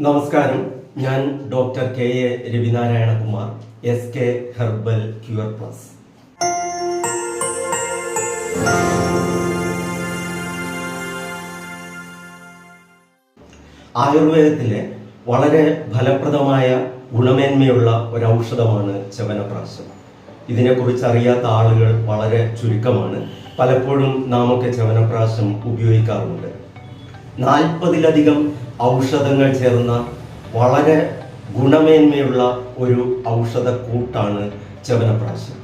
നമസ്കാരം. ഞാൻ doctor K A. Ravinarayanakumar, SK herbal cure plus. ആയുർവേദത്തിലെ വളരെ ഫലപ്രദമായ ഗുണമേന്മയുള്ള ഒരു ഔഷധമാണ് ചവനപ്രാശം. ഇതിനെക്കുറിച്ച് അറിയാത്ത ആളുകൾ വളരെ ചുരുക്കമാണ്. പലപ്പോഴും നാമൊക്കെ ചവനപ്രാശം ഉപയോഗിക്കാറുണ്ട്. 40-ലധികം ഔഷധങ്ങൾ ചേർന്ന വളരെ ഗുണമേന്മയുള്ള ഒരു ഔഷധക്കൂട്ടാണ് ചവനപ്രാശം.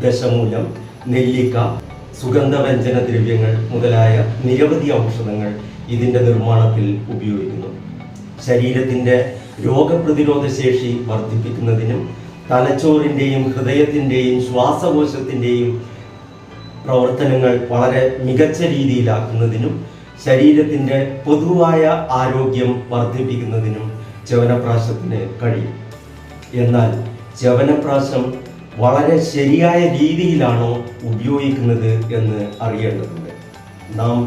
ദശമൂലം, നെല്ലിക്ക, സുഗന്ധവ്യഞ്ജന ദ്രവ്യങ്ങൾ മുതലായ നിരവധി ഔഷധങ്ങൾ ഇതിൻ്റെ നിർമ്മാണത്തിൽ ഉപയോഗിക്കുന്നു. ശരീരത്തിൻ്റെ രോഗപ്രതിരോധ ശേഷി വർദ്ധിപ്പിക്കുന്നതിനും തലച്ചോറിൻ്റെയും ഹൃദയത്തിൻ്റെയും ശ്വാസകോശത്തിൻ്റെയും പ്രവർത്തനങ്ങൾ വളരെ മികച്ച രീതിയിലാക്കുന്നതിനും ശരീരത്തിൻ്റെ പൊതുവായ ആരോഗ്യം വർദ്ധിപ്പിക്കുന്നതിനും ചവനപ്രാശത്തിന് കഴിയും. എന്നാൽ ചവനപ്രാശം വളരെ ശരിയായ രീതിയിലാണോ ഉപയോഗിക്കുന്നത് എന്ന് അറിയേണ്ടതുണ്ട്. നാം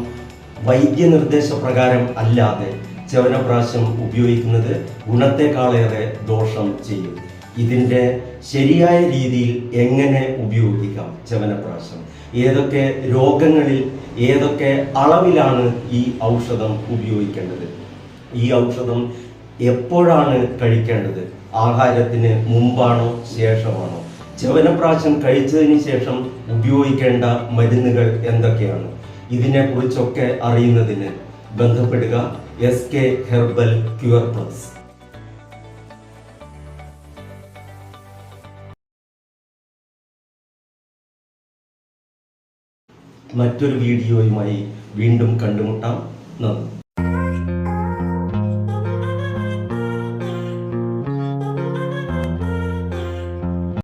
വൈദ്യനിർദ്ദേശപ്രകാരം അല്ലാതെ ചവനപ്രാശം ഉപയോഗിക്കുന്നത് ഗുണത്തെക്കാളേറെ ദോഷം ചെയ്യും. ഇതിൻ്റെ ശരിയായ രീതിയിൽ എങ്ങനെ ഉപയോഗിക്കാം ചവനപ്രാശം, ഏതൊക്കെ രോഗങ്ങളിൽ ഏതൊക്കെ അളവിലാണ് ഈ ഔഷധം ഉപയോഗിക്കേണ്ടത്, ഈ ഔഷധം എപ്പോഴാണ് കഴിക്കേണ്ടത്, ആഹാരത്തിന് മുമ്പാണോ ശേഷമാണോ, ചവനപ്രാശം കഴിച്ചതിന് ശേഷം ഉപയോഗിക്കേണ്ട മരുന്നുകൾ എന്തൊക്കെയാണ്, ഇതിനെക്കുറിച്ചൊക്കെ അറിയുന്നതിന് ബന്ധപ്പെടുക SK ഹെർബൽ ക്യൂർ പ്ലസ്. മറ്റൊരു വീഡിയോയുമായി വീണ്ടും കണ്ടുമുട്ടാം. നന്ദി.